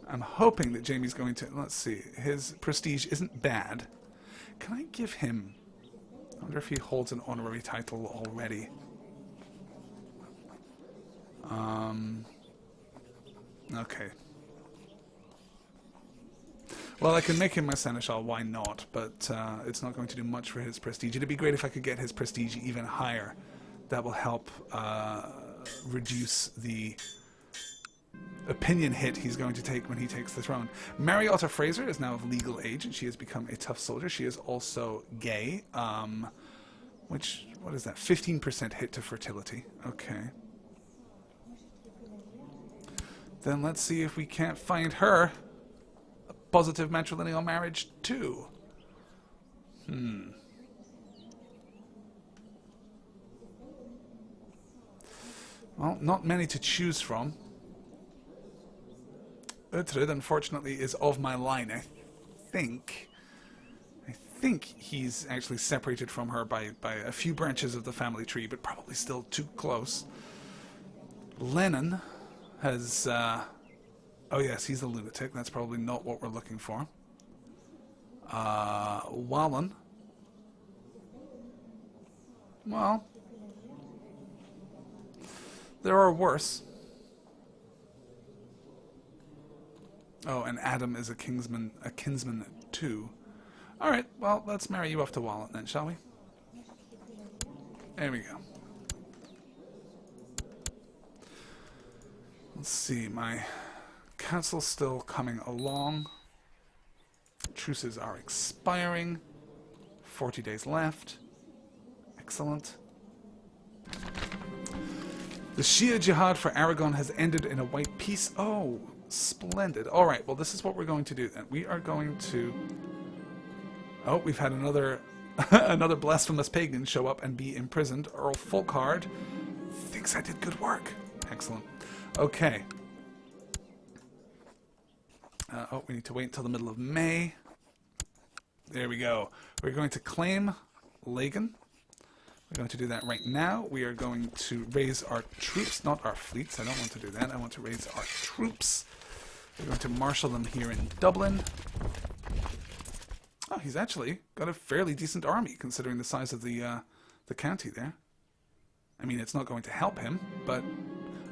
I'm hoping that Jamie's going to... Let's see. His prestige isn't bad. Can I give him... I wonder if he holds an honorary title already. Okay. Well, I can make him my seneschal, why not? But it's not going to do much for his prestige. It'd be great if I could get his prestige even higher. That will help reduce the opinion hit he's going to take when he takes the throne. Mariotta Fraser is now of legal age, and she has become a tough soldier. She is also gay, which, what is that, 15% hit to fertility. Okay. Then let's see if we can't find her a positive matrilineal marriage too. Well, not many to choose from. Uhtred, unfortunately, is of my line. I think he's actually separated from her by a few branches of the family tree, but probably still too close. Lennon has... oh yes, he's a lunatic. That's probably not what we're looking for. Wallen. Well... there are worse. Oh, and Adam is a kinsman too. Alright, well, let's marry you off to Wallen then, shall we? There we go. Let's see, my council's still coming along. Truces are expiring. 40 days left. Excellent. The Shia jihad for Aragon has ended in a white peace. Oh, splendid. All right, well, this is what we're going to do then. We are going to... Oh, we've had another another blasphemous pagan show up and be imprisoned. Earl Folkhard thinks I did good work. Excellent. Okay. Oh, we need to wait until the middle of May. There we go. We're going to claim Lagan. We're going to do that right now. We are going to raise our troops, not our fleets. I don't want to do that. I want to raise our troops. We're going to marshal them here in Dublin. Oh, he's actually got a fairly decent army, considering the size of the county there. I mean, it's not going to help him, but...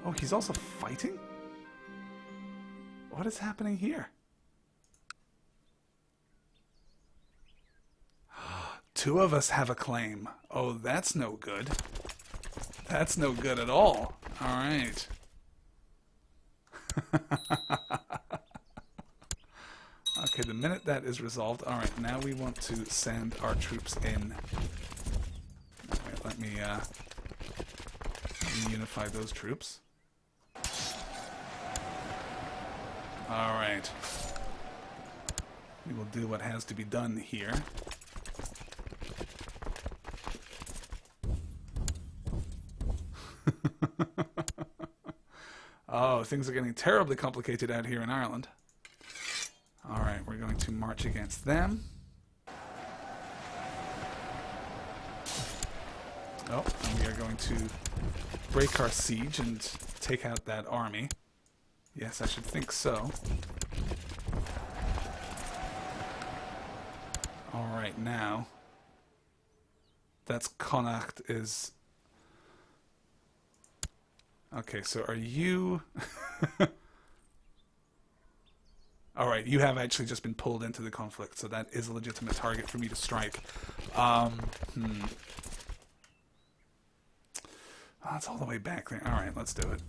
Oh, he's also fighting? What is happening here? Two of us have a claim. Oh, that's no good. That's no good at all. All right. Okay, the minute that is resolved. All right, now we want to send our troops in. Wait, let me unify those troops. Alright. We will do what has to be done here. Oh, things are getting terribly complicated out here in Ireland. Alright, we're going to march against them. Oh, and we are going to break our siege and take out that army. Yes, I should think so. Alright, now. That's Connacht is... Okay, so are you... Alright, you have actually just been pulled into the conflict, so that is a legitimate target for me to strike. Oh, it's all the way back there. Alright, let's do it.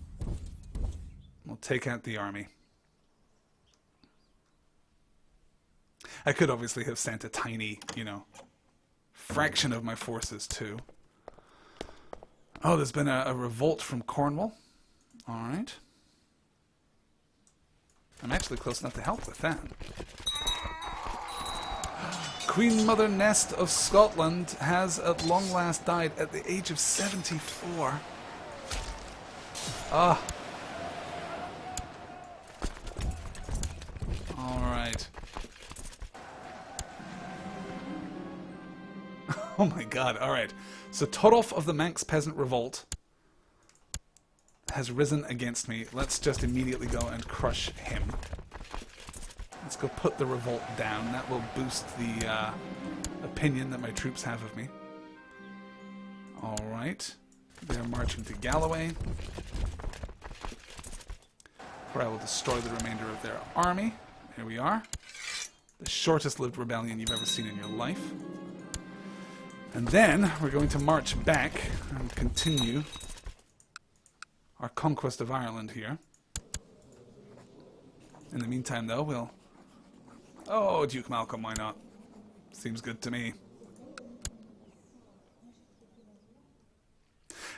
We'll take out the army. I could obviously have sent a tiny, you know, fraction of my forces too. Oh, there's been a revolt from Cornwall. Alright. I'm actually close enough to help with that. Queen Mother Nest of Scotland has at long last died at the age of 74. Ah. Alright. Oh my god, alright. So Torolf of the Manx Peasant Revolt has risen against me. Let's just immediately go and crush him. Let's go put the revolt down. That will boost the opinion that my troops have of me. Alright. They're marching to Galloway, where I will destroy the remainder of their army. Here we are. The shortest lived rebellion you've ever seen in your life. And then we're going to march back and continue our conquest of Ireland here. In the meantime, though, we'll... Oh, Duke Malcolm, why not? Seems good to me.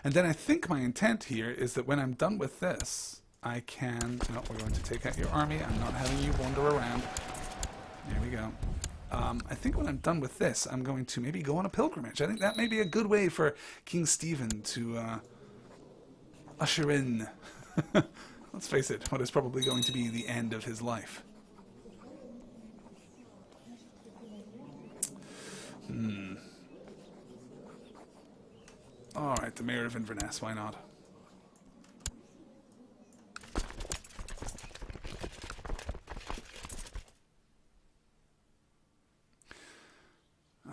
And then I think my intent here is that when I'm done with this, I can... No, we're going to take out your army. I'm not having you wander around. There we go. I think when I'm done with this, I'm going to maybe go on a pilgrimage. I think that may be a good way for King Stephen to usher in, let's face it, what is probably going to be the end of his life. Alright, the Mayor of Inverness, why not?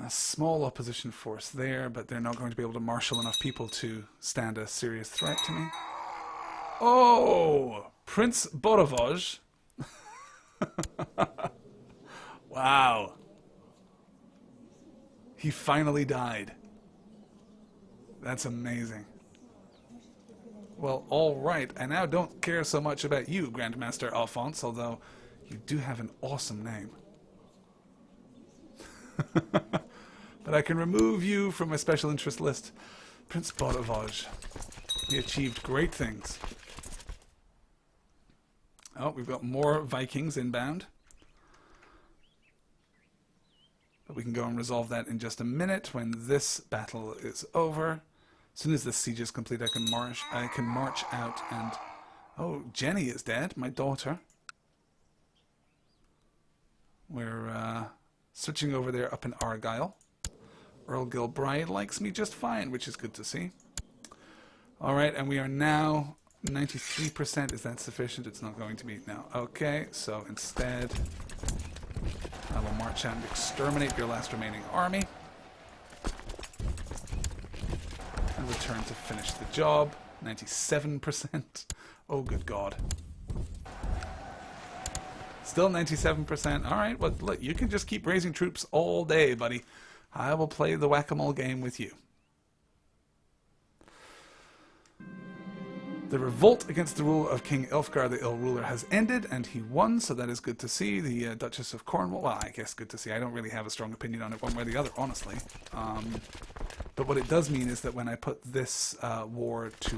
A small opposition force there, but they're not going to be able to marshal enough people to stand a serious threat to me. Oh! Prince Borovoj. Wow. He finally died. That's amazing. Well, alright. I now don't care so much about you, Grandmaster Alphonse, although you do have an awesome name. But I can remove you from my special interest list. Prince Borovoj. He achieved great things. Oh, we've got more Vikings inbound. But we can go and resolve that in just a minute when this battle is over. As soon as this siege is complete, I can march out and... Oh, Jenny is dead, my daughter. We're switching over there up in Argyll. Earl Gilbride likes me just fine, which is good to see. Alright, and we are now 93%. Is that sufficient? It's not going to be. No. Okay, so instead, I will march out and exterminate your last remaining army. And return to finish the job. 97%. Oh, good God. Still 97%. Alright, well, look, you can just keep raising troops all day, buddy. I will play the whack-a-mole game with you. The revolt against the rule of King Ilfgar the Ill Ruler has ended, and he won, so that is good to see. The Duchess of Cornwall, well, I guess good to see. I don't really have a strong opinion on it one way or the other, honestly. But what it does mean is that when I put this war to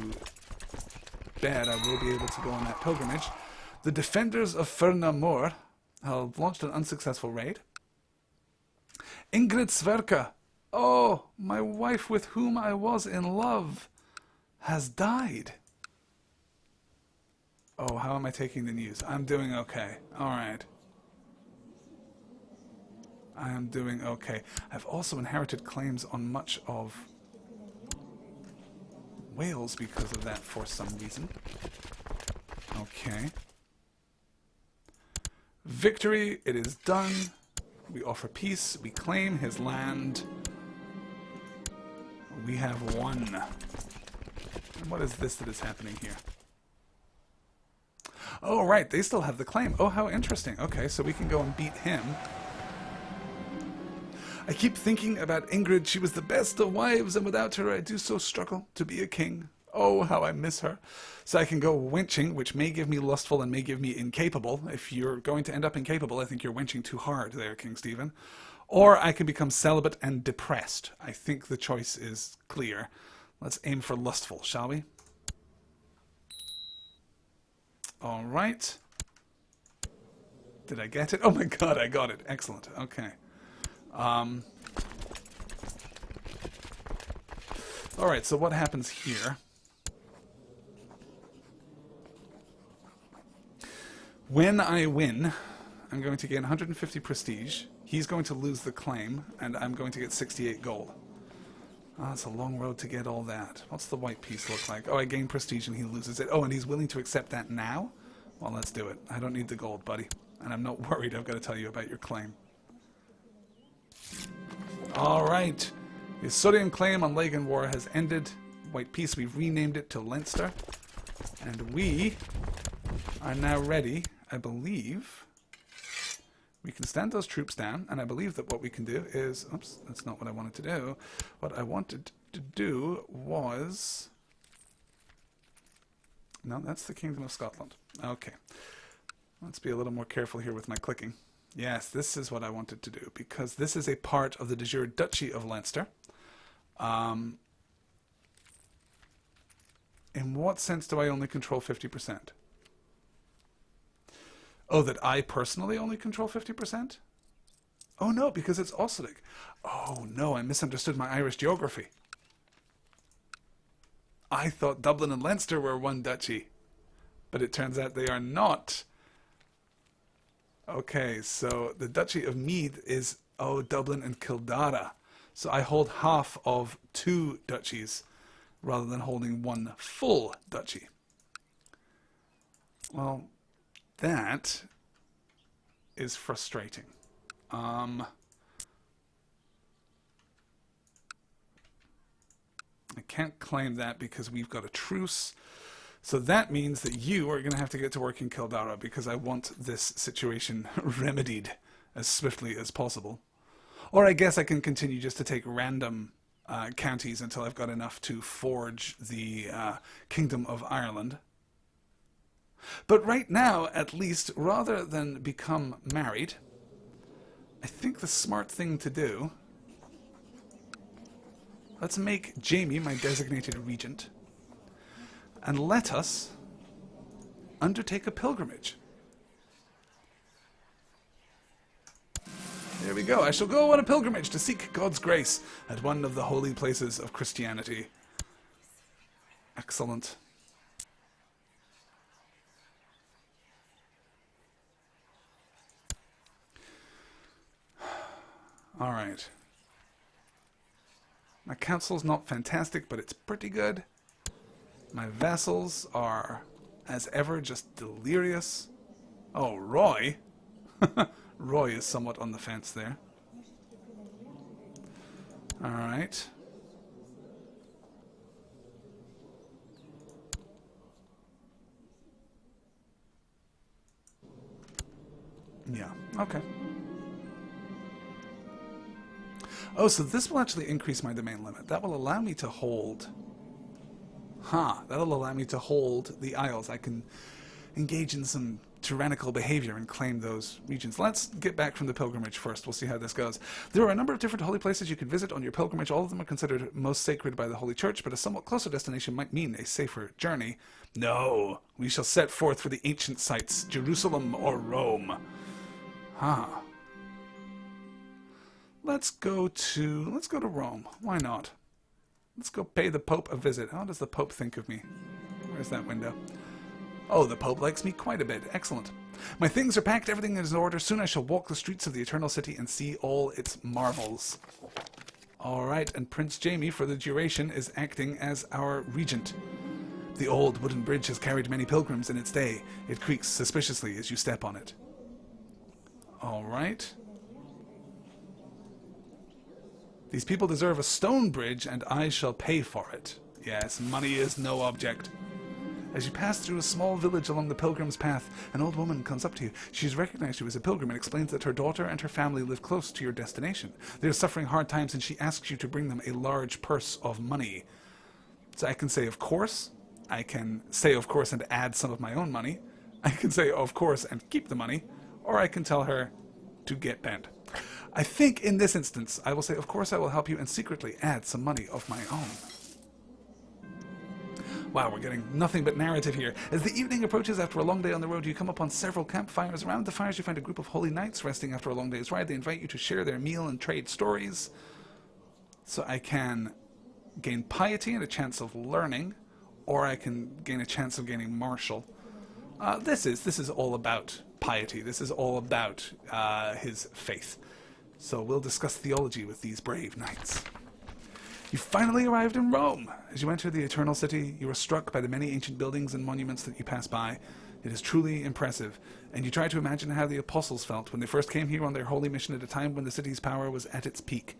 bed, I will be able to go on that pilgrimage. The defenders of Fernamur have launched an unsuccessful raid. Ingrid Sverka, oh, my wife with whom I was in love, has died. Oh, how am I taking the news? I'm doing okay. All right. I am doing okay. I've also inherited claims on much of Wales because of that for some reason. Okay. Victory, it is done. We offer peace. We claim his land. We have won. And what is this that is happening here? Oh, right. They still have the claim. Oh, how interesting. Okay, so we can go and beat him. I keep thinking about Ingrid. She was the best of wives, and without her I do so struggle to be a king. Oh, how I miss her. So I can go wenching, which may give me lustful and may give me incapable. If you're going to end up incapable, I think you're wenching too hard there, King Stephen. Or I can become celibate and depressed. I think the choice is clear. Let's aim for lustful, shall we? All right. Did I get it? Oh my god, I got it. Excellent. Okay. Alright, so what happens here? When I win, I'm going to gain 150 prestige. He's going to lose the claim, and I'm going to get 68 gold. Oh, it's a long road to get all that. What's the white piece look like? Oh, I gain prestige and he loses it. Oh, and he's willing to accept that now? Well, let's do it. I don't need the gold, buddy. And I'm not worried I've got to tell you about your claim. Alright. The Surian claim on Lagan War has ended. White Peace, we've renamed it to Leinster. And we are now ready, I believe. We can stand those troops down, and I believe that what we can do is... Oops, that's not what I wanted to do. What I wanted to do was... No, that's the Kingdom of Scotland. Okay. Let's be a little more careful here with my clicking. Yes, this is what I wanted to do, because this is a part of the de jure Duchy of Leinster. In what sense do I only control 50%? Oh, that I personally only control 50%? Oh no, because it's Osiric. Oh no, I misunderstood my Irish geography. I thought Dublin and Leinster were one duchy, but it turns out they are not. Okay, so the Duchy of Meath is, oh, Dublin and Kildare. So I hold half of two duchies rather than holding one full duchy. Well, that is frustrating. I can't claim that because we've got a truce. So that means that you are going to have to get to work in Kildare because I want this situation remedied as swiftly as possible. Or I guess I can continue just to take random counties until I've got enough to forge the Kingdom of Ireland. But right now, at least, rather than become married, I think the smart thing to do... Let's make Jamie my designated regent. And let us undertake a pilgrimage. There we go. I shall go on a pilgrimage to seek God's grace at one of the holy places of Christianity. Excellent. All right. My council's not fantastic, but it's pretty good. My vassals are, as ever, just delirious. Oh, Roy. Roy is somewhat on the fence there. Alright. Yeah, okay. Oh, so this will actually increase my domain limit. That will allow me to hold... that'll allow me to hold the Isles. I can engage in some tyrannical behavior and claim those regions. Let's get back from the pilgrimage first. We'll see how this goes. There are a number of different holy places you can visit on your pilgrimage. All of them are considered most sacred by the Holy Church, but a somewhat closer destination might mean a safer journey. No, We shall set forth for the ancient sites, Jerusalem or Rome. Huh. Let's go to Rome. Why not? Let's go pay the Pope a visit. How does the Pope think of me? Where's that window? Oh, the Pope likes me quite a bit. Excellent. My things are packed, everything is in order. Soon I shall walk the streets of the Eternal City and see all its marvels. Alright, and Prince Jamie, for the duration, is acting as our regent. The old wooden bridge has carried many pilgrims in its day. It creaks suspiciously as you step on it. Alright. These people deserve a stone bridge, and I shall pay for it. Yes, money is no object. As you pass through a small village along the pilgrim's path, an old woman comes up to you. She's recognized you as a pilgrim and explains that her daughter and her family live close to your destination. They are suffering hard times, and she asks you to bring them a large purse of money. So I can say, of course. I can say, of course, and add some of my own money. I can say, of course, and keep the money. Or I can tell her to get bent. I think in this instance, I will say, of course, I will help you, and secretly add some money of my own. Wow, we're getting nothing but narrative here. As the evening approaches after a long day on the road, you come upon several campfires. Around the fires, you find a group of holy knights resting after a long day's ride. They invite you to share their meal and trade stories. So I can gain piety and a chance of learning, or I can gain a chance of gaining martial. This is all about piety. This is all about his faith. So we'll discuss theology with these brave knights. You finally arrived in Rome. As you enter the Eternal City, you are struck by the many ancient buildings and monuments that you pass by. It is truly impressive, and you try to imagine how the apostles felt when they first came here on their holy mission at a time when the city's power was at its peak.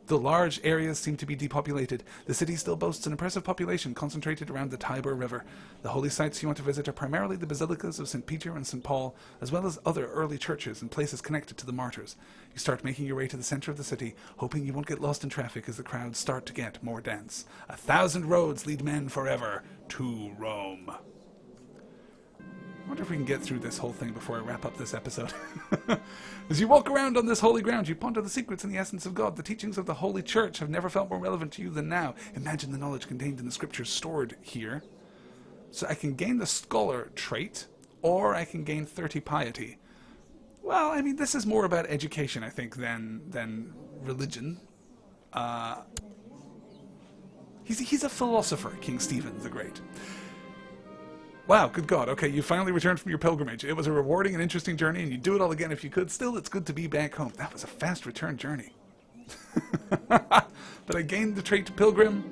The large areas seem to be depopulated. The city still boasts an impressive population concentrated around the Tiber River. The holy sites you want to visit are primarily the basilicas of St. Peter and St. Paul, as well as other early churches and places connected to the martyrs. You start making your way to the center of the city, hoping you won't get lost in traffic as the crowds start to get more dense. 1,000 roads lead men forever to Rome. I wonder if we can get through this whole thing before I wrap up this episode. As you walk around on this holy ground, you ponder the secrets and the essence of God. The teachings of the Holy Church have never felt more relevant to you than now. Imagine the knowledge contained in the scriptures stored here. So I can gain the scholar trait, or I can gain 30 piety. Well, I mean, this is more about education, I think, than religion. He's a philosopher, King Stephen the Great. Wow, good God. Okay, you finally returned from your pilgrimage. It was a rewarding and interesting journey, and you'd do it all again if you could. Still, it's good to be back home. That was a fast return journey. But I gained the trait Pilgrim.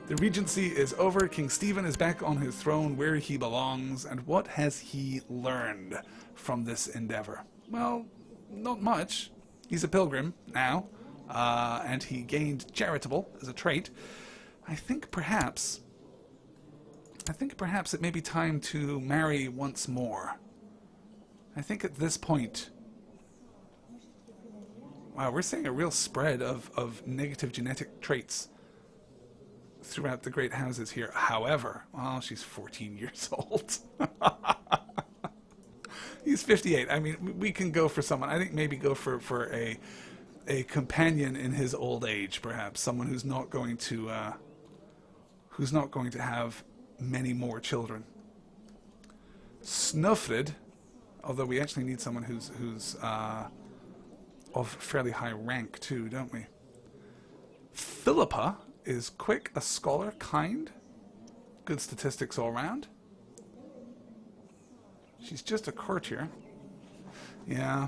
The regency is over. King Stephen is back on his throne where he belongs. And what has he learned from this endeavor? Well, not much. He's a pilgrim now, and he gained charitable as a trait. I think perhaps it may be time to marry once more. I think at this point... Wow, we're seeing a real spread of negative genetic traits throughout the great houses here. However, well, she's 14 years old. He's 58. I mean, we can go for someone. I think maybe go for a companion in his old age, perhaps. Someone who's not going to have many more children. Snowfrid, although we actually need someone who's of fairly high rank too, don't we? Philippa is quick, a scholar, kind, good statistics all round. She's just a courtier. Yeah,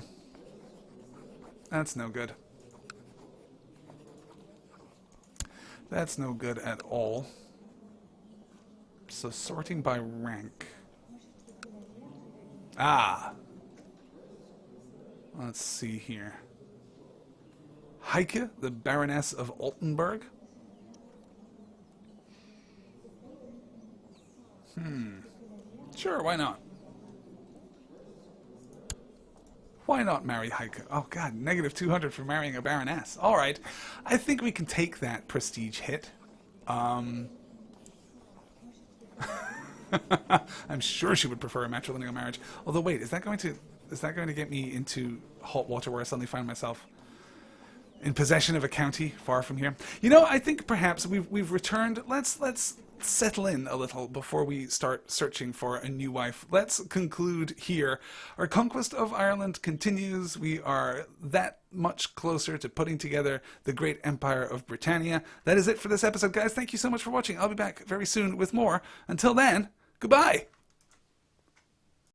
that's no good. That's no good at all. So sorting by rank. Ah. Let's see here. Heike, the Baroness of Altenburg. Sure, why not? Why not marry Heike? Oh god, negative 200 for marrying a Baroness. Alright, I think we can take that prestige hit. I'm sure she would prefer a matrilineal marriage. Although wait, is that going to get me into hot water where I suddenly find myself in possession of a county far from here. You know, I think perhaps we've returned. Let's settle in a little before we start searching for a new wife. Let's conclude here. Our conquest of Ireland continues. We are that much closer to putting together the great empire of Britannia. That is it for this episode, guys. Thank you so much for watching. I'll be back very soon with more. Until then, goodbye.